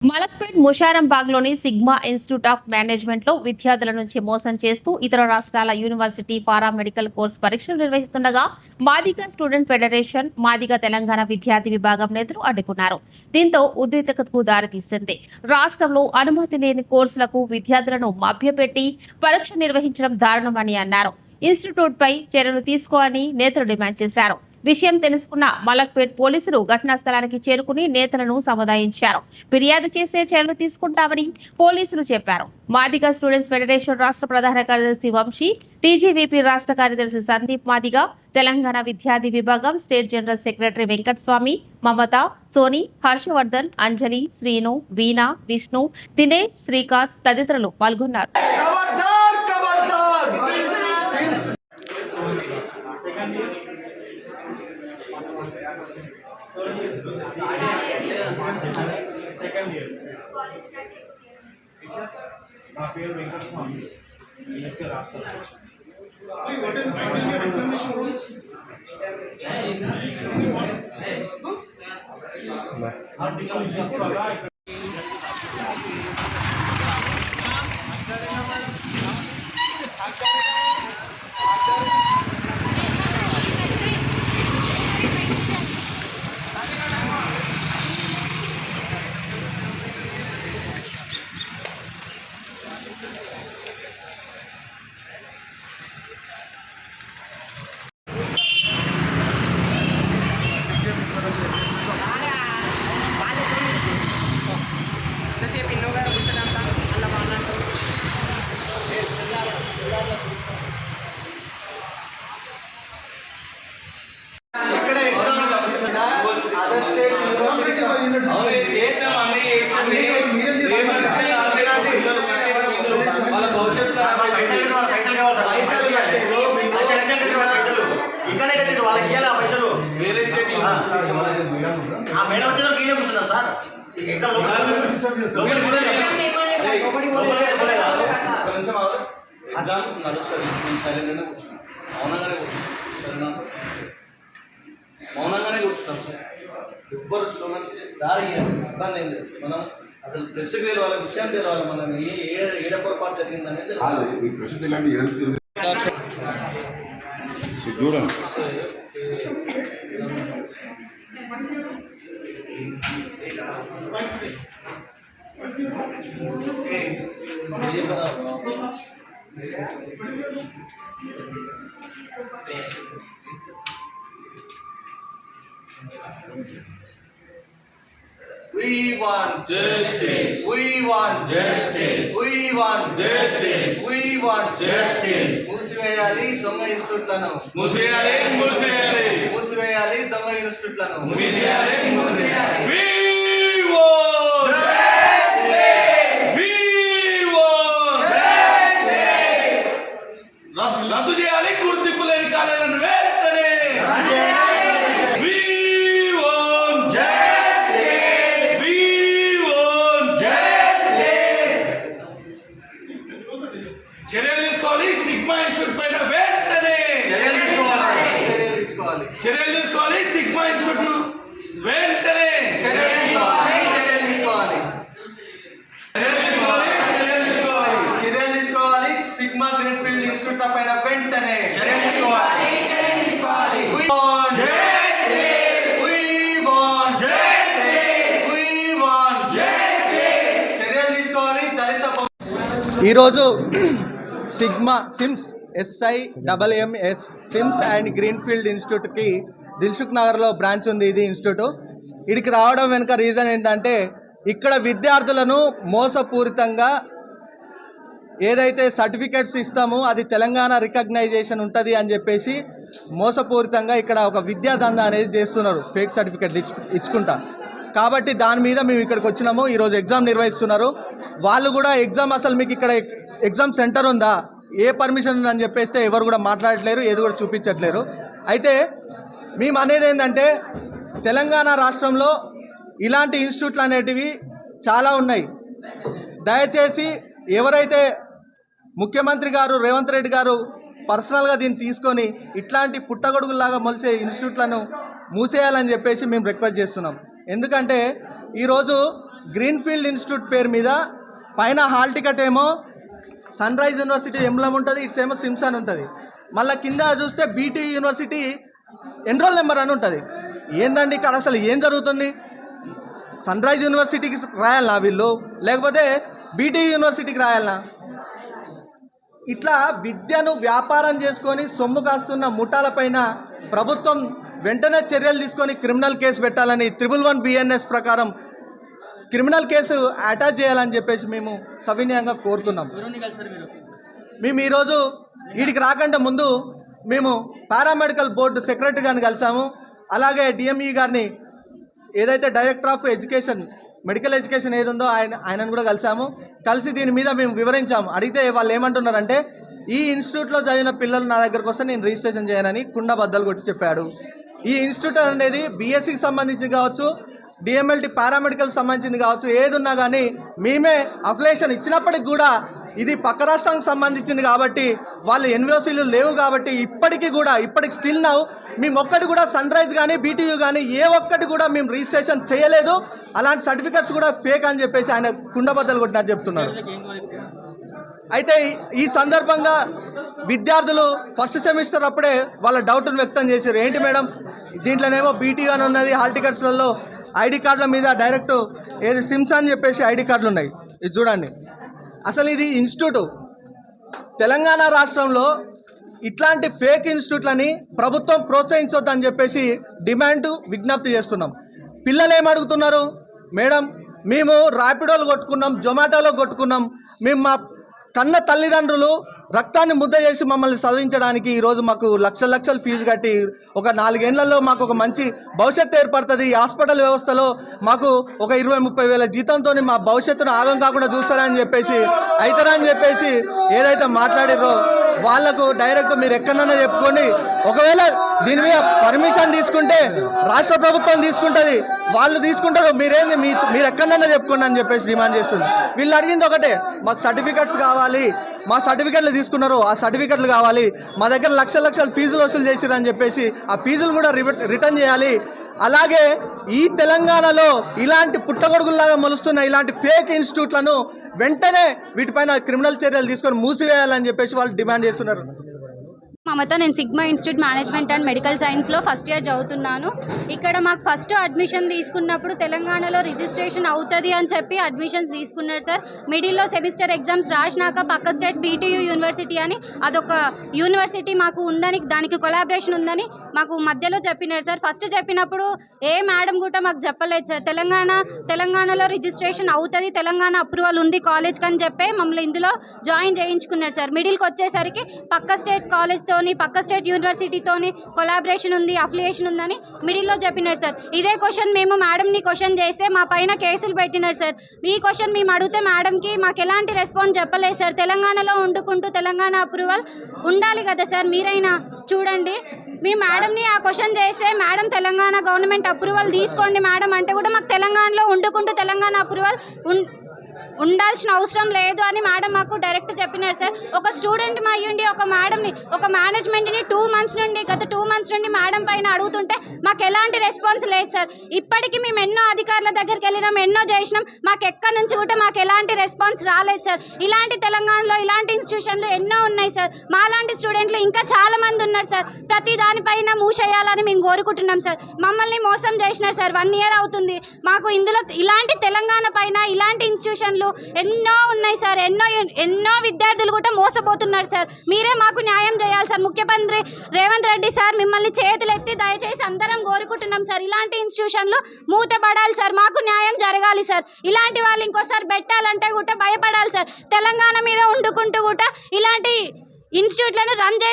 Malakpet ముషారంబాగ్లోని sigma institute of మేనేజ్మెంట్లో విద్యార్థుల నుంచి మోసం చేస్తూ ఇతర రాష్ట్రాల యూనివర్సిటీ పారామెడికల్ కోర్సు పరీక్షలు నిర్వహిస్తుండగా మాదిగ స్టూడెంట్ ఫెడరేషన్ మాదిగ తెలంగాణ విద్యార్థి విభాగం నేతలు అడ్డుకున్నారు. దీంతో ఉద్రిక్తతకు దారితీసింది. రాష్ట్రంలో అనుమతి లేని కోర్సులకు విద్యార్థులను మభ్యపెట్టి పరీక్ష నిర్వహించడం దారుణమని అన్నారు. ఇన్స్టిట్యూట్పై చర్యలు తీసుకోవాలని నేతలు డిమాండ్ చేశారు. విషయం తెలుసుకున్న మలక్పేట్ పోలీసులు ఘటనా స్థలానికి చేరుకుని నేతలను సముదాయించారు. ఫిర్యాదు చేసే చర్యలు తీసుకుంటామని పోలీసులు చెప్పారు. మాదిగ స్టూడెంట్స్ ఫెడరేషన్ రాష్ట్ర ప్రధాన కార్యదర్శి వంశీ, టీజీవీపీ రాష్ట్ర కార్యదర్శి సందీప్ మాదిగ, తెలంగాణ విద్యార్థి విభాగం స్టేట్ జనరల్ సెక్రటరీ వెంకటస్వామి, మమత, సోని, హర్షవర్ధన్, అంజలి, శ్రీను, వీణా, విష్ణు, దినేష్, శ్రీకాంత్ తదితరులు పాల్గొన్నారు. సెకండ్ ఇయర్ నా పేరు Venkataswamy lecture after what is examination rules ఇక్కడే కట్టారు వాళ్ళకి ఇవ్వాలి ఆ పైసలు వేరే స్టేట్ ఆ మేడం వచ్చేదా మీరే కూర్చున్నారు సార్ ఎగ్జామ్ ఎగ్జామ్ నడుస్తుంది సైలెంట్గానే కూర్చున్నాం మౌనంగానే కూర్చున్నాం సరేనా మౌనంగానే కూర్చున్నాం సార్ ఎవ్వరు స్లో నుంచి దారి ఇబ్బంది ఏం లేదు మనం అసలు ప్రెస్కి తెలవాలి విషయం తెలవాలి మనం ఏడ పొరపాటు జరిగింది అనేది చూడండి We want justice. We want justice. We want justice. We want justice. మూసివేయాలి దొంగ ఇన్స్టిట్యూట్లను మూసేయాలి మూసేయాలి మూసివేయాలి దొంగ ఇన్స్టిట్యూట్లను మూసేయాలి మూసేయాలి రద్దు చేయాలి గుర్తింపు లేని కాలేజీలను వెంటనే చర్యలు తీసుకోవాలి. సిగ్మా ఇన్స్టిట్యూట్ పైన వెంటనే చర్యలు తీసుకోవాలి. చర్యలు తీసుకోవాలి. సిగ్మా ఇన్స్టిట్యూట్ వెంటనే చర్యలు తీసుకోవాలి. సిగ్మా గ్రీన్ఫీల్డ్ ఇన్స్టిట్యూట్ పైన వెంటనే చర్యలు తీసుకోవాలి. We want justice. We want justice. We want justice. చర్యలు తీసుకోవాలి. దళిత ఈరోజు Sigma SIMMS SIMMS SIMMS and greenfield ఇన్స్టిట్యూట్కి దిల్సుఖ్ నగర్లో బ్రాంచ్ ఉంది. ఇది ఇన్స్టిట్యూట్ ఇడికి రావడం వెనుక రీజన్ ఏంటంటే ఇక్కడ విద్యార్థులను మోసపూరితంగా ఏదైతే సర్టిఫికెట్స్ ఇస్తామో అది తెలంగాణ రికగ్నైజేషన్ ఉంటుంది అని చెప్పేసి మోసపూరితంగా ఇక్కడ ఒక విద్యాదంద అనేది చేస్తున్నారు. ఫేక్ సర్టిఫికెట్ ఇచ్చుకుంటా. కాబట్టి దాని మీద మేము ఇక్కడికి వచ్చినాము. ఈరోజు ఎగ్జామ్ నిర్వహిస్తున్నారు. వాళ్ళు కూడా ఎగ్జామ్ అసలు మీకు ఇక్కడ ఎగ్జామ్ సెంటర్ ఉందా, ఏ పర్మిషన్ ఉందని చెప్పేస్తే ఎవరు కూడా మాట్లాడట్లేరు, ఏది కూడా చూపించట్లేరు. అయితే మేము అనేది ఏంటంటే తెలంగాణ రాష్ట్రంలో ఇలాంటి ఇన్స్టిట్యూట్లు అనేటివి చాలా ఉన్నాయి. దయచేసి ఎవరైతే ముఖ్యమంత్రి గారు రేవంత్ రెడ్డి గారు పర్సనల్గా దీన్ని తీసుకొని ఇట్లాంటి పుట్టగొడుగులాగా మొలిసే ఇన్స్టిట్యూట్లను మూసేయాలని చెప్పేసి మేము రిక్వెస్ట్ చేస్తున్నాం. ఎందుకంటే ఈరోజు గ్రీన్ఫీల్డ్ ఇన్స్టిట్యూట్ పేరు మీద పైన హాల్ టికెట్ ఏమో సన్ రైజ్ యూనివర్సిటీ ఎంబ్లం ఉంటుంది, ఇట్స్ ఏమో సిమ్స్ అని ఉంటుంది. మళ్ళీ కింద చూస్తే బీటీ యూనివర్సిటీ ఎన్రోల్ నెంబర్ అని ఉంటుంది. ఏందండి ఇక్కడ అసలు ఏం జరుగుతుంది? సన్ రైజ్ యూనివర్సిటీకి రాయాలనా వీళ్ళు, లేకపోతే బీటీ యూనివర్సిటీకి రాయాలనా? ఇట్లా విద్యను వ్యాపారం చేసుకొని సొమ్ము కాస్తున్న ముఠాలపైన ప్రభుత్వం వెంటనే చర్యలు తీసుకొని క్రిమినల్ కేసు పెట్టాలని 111 BNS ప్రకారం క్రిమినల్ కేసు అటాచ్ చేయాలని చెప్పేసి మేము సవినయంగా కోరుతున్నాం. మేము ఈరోజు వీడికి రాకంటే ముందు మేము పారామెడికల్ బోర్డు సెక్రటరీ గారిని కలిసాము. అలాగే డిఎంఈ గారిని, ఏదైతే director of education medical education ఏది ఉందో ఆయనను కూడా కలిసి దీని మీద మేము వివరించాము. అడిగితే వాళ్ళు ఏమంటున్నారంటే, ఈ ఇన్స్టిట్యూట్లో చదివిన పిల్లలు నా దగ్గరకు వస్తే నేను రిజిస్ట్రేషన్ చేయనని కుండ బద్దలు కొట్టి చెప్పాడు. ఈ ఇన్స్టిట్యూట్ అనేది బీఎస్సీకి సంబంధించి కావచ్చు, డిఎంఎల్టీ పారామెడికల్ సంబంధించింది కావచ్చు, ఏది ఉన్నా కానీ మేమే అప్లికేషన్ ఇచ్చినప్పటికి కూడా ఇది పక్క రాష్ట్రానికి సంబంధించింది కాబట్టి వాళ్ళు ఎన్ఓసీలు లేవు కాబట్టి ఇప్పటికి స్టిల్ నౌ మేము ఒక్కటి కూడా సన్ రైజ్ కానీ బీటీయూ కానీ ఏ ఒక్కటి కూడా మేము రిజిస్ట్రేషన్ చేయలేదు. అలాంటి సర్టిఫికెట్స్ కూడా ఫేక్ అని చెప్పేసి ఆయన కుండబద్దలు కొట్టినట్టు చెప్తున్నారు. అయితే ఈ సందర్భంగా విద్యార్థులు ఫస్ట్ సెమిస్టర్ అప్పుడే వాళ్ళ డౌట్ను వ్యక్తం చేశారు. ఏంటి మేడం, దీంట్లోనేమో బీటీయూ అని ఉన్నది, హాల్ టికెట్స్లలో ఐడి కార్డుల మీద డైరెక్ట్ ఏది సిమ్స్ అని చెప్పేసి ఐడి కార్డులు ఉన్నాయి. ఇది చూడండి, అసలు ఇది ఇన్స్టిట్యూట్ తెలంగాణ రాష్ట్రంలో ఇట్లాంటి ఫేక్ ఇన్స్టిట్యూట్లని ప్రభుత్వం ప్రోత్సహించొద్దని చెప్పేసి విజ్ఞప్తి చేస్తున్నాం. పిల్లలు ఏమడుగుతున్నారు, మేడం మేము ర్యాపిడోలు కొట్టుకున్నాం, జొమాటోలో కొట్టుకున్నాం, మేము మా కన్న తల్లిదండ్రులు రక్తాన్ని ముద్ద చేసి మమ్మల్ని చదివించడానికి ఈరోజు మాకు లక్షల ఫీజు కట్టి ఒక 4 ఏళ్లలో మాకు ఒక మంచి భవిష్యత్తు ఏర్పడుతుంది, ఈ హాస్పిటల్ వ్యవస్థలో మాకు ఒక 20-30 వేల జీతంతో మా భవిష్యత్తును ఆగం కాకుండా చూస్తారని చెప్పేసి ఏదైతే మాట్లాడారో వాళ్లకు డైరెక్ట్ మీరు ఎక్కడన్నా చెప్పుకోండి. ఒకవేళ దీని మీద పర్మిషన్ తీసుకుంటే రాష్ట్ర ప్రభుత్వం తీసుకుంటుంది, వాళ్ళు తీసుకుంటారు, మీరు ఎక్కడన్నా చెప్పుకోండి అని చెప్పేసి డిమాండ్ చేస్తుంది. వీళ్ళు అడిగింది ఒకటే, మాకు సర్టిఫికెట్స్ కావాలి, మా సర్టిఫికెట్లు తీసుకున్నారు, ఆ సర్టిఫికెట్లు కావాలి, మా దగ్గర లక్షల ఫీజులు వసూలు చేసిరని చెప్పేసి ఆ ఫీజులు కూడా రిటర్న్ చేయాలి. అలాగే ఈ తెలంగాణలో ఇలాంటి పుట్టగొడుగుల్లాగా మొలుస్తున్న ఇలాంటి ఫేక్ ఇన్స్టిట్యూట్లను వెంటనే వీటిపైన క్రిమినల్ చర్యలు తీసుకొని మూసివేయాలని చెప్పేసి వాళ్ళు డిమాండ్ చేస్తున్నారు. మమత, నేను sigma institute management and medical సైన్స్లో ఫస్ట్ ఇయర్ చదువుతున్నాను. ఇక్కడ మాకు ఫస్ట్ అడ్మిషన్ తీసుకున్నప్పుడు తెలంగాణలో రిజిస్ట్రేషన్ అవుతుంది అని చెప్పి అడ్మిషన్స్ తీసుకున్నారు సార్. మిడిల్లో సెమిస్టర్ ఎగ్జామ్స్ రాసినాక పక్క స్టేట్ బీటీయూ యూనివర్సిటీ అని అదొక యూనివర్సిటీ మాకు ఉందని, దానికి కొలాబరేషన్ ఉందని మాకు మధ్యలో చెప్పినారు సార్. ఫస్ట్ చెప్పినప్పుడు ఏ మేడం కూడా మాకు చెప్పలేదు సార్. తెలంగాణలో రిజిస్ట్రేషన్ అవుతుంది, తెలంగాణ అప్రూవల్ ఉంది కాలేజ్కి అని చెప్పి మమ్మల్ని ఇందులో జాయిన్ చేయించుకున్నారు సార్. మిడిల్కి వచ్చేసరికి పక్క స్టేట్ కాలేజ్తోని పక్క స్టేట్ యూనివర్సిటీతోని కొలాబరేషన్ ఉంది, అఫిలియేషన్ ఉందని మిడిల్లో చెప్పినారు సార్. ఇదే క్వశ్చన్ మేము మేడంని క్వశ్చన్ చేస్తే మా పైన కేసులు పెట్టినారు సార్. ఈ క్వశ్చన్ మేము అడిగితే మేడంకి మాకు ఎలాంటి రెస్పాన్స్ చెప్పలేదు సార్. తెలంగాణలో వండుకుంటూ తెలంగాణ అప్రూవల్ ఉండాలి కదా సార్, మీరైనా చూడండి. మీ మేడంని ఆ క్వశ్చన్ చేస్తే మేడం తెలంగాణ గవర్నమెంట్ అప్రూవల్ తీసుకోండి మేడం అంటే కూడా మాకు తెలంగాణలో వండుకుంటూ తెలంగాణ అప్రూవల్ ఉండాల్సిన అవసరం లేదు అని మేడం మాకు డైరెక్ట్ చెప్పినారు సార్. ఒక స్టూడెంట్ అయ్యుండి ఒక మేడంని, ఒక మేనేజ్మెంట్ని గత 2 మంత్స్ నుండి మేడం పైన అడుగుతుంటే మాకు ఎలాంటి రెస్పాన్స్ లేదు సార్. ఇప్పటికీ మేము ఎన్నో అధికారుల దగ్గరికి వెళ్ళినాం, ఎన్నో చేసినాం, మాకు ఎక్కడి నుంచి కూడా మాకు ఎలాంటి రెస్పాన్స్ రాలేదు సార్. ఇలాంటి తెలంగాణలో ఇలాంటి ఇన్స్టిట్యూషన్లు ఎన్నో ఉన్నాయి సార్. మాలాంటి స్టూడెంట్లు ఇంకా చాలా మంది ఉన్నారు సార్. ప్రతి దానిపైన మూసేయాలని మేము కోరుకుంటున్నాం సార్. మమ్మల్ని మోసం చేసినారు సార్. 1 ఇయర్ అవుతుంది మాకు. ఇందులో ఇలాంటి తెలంగాణ పైన ఇలాంటి ఇన్స్టిట్యూషన్లు ఎన్నో ఉన్నాయి సార్. ఎన్నో విద్యార్థులు కూడా మోసపోతున్నారు సార్. మీరే మాకు న్యాయం చేయాలి సార్. ముఖ్యమంత్రి రేవంత్ రెడ్డి సార్, మిమ్మల్ని చేతులెత్తి దయచేసి అందరం కోరుకుంటున్నాం సార్. ఇలాంటి ఇన్స్టిట్యూషన్లు మూతపడాలి సార్, మాకు న్యాయం జరగాలి సార్. ఇలాంటి వాళ్ళు ఇంకోసారి పెట్టాలంటే కూడా భయపడాలి సార్. తెలంగాణ మీద వండుకుంటూ కూడా ఇలాంటి ఇన్స్టిట్యూట్లను రన్ చేసి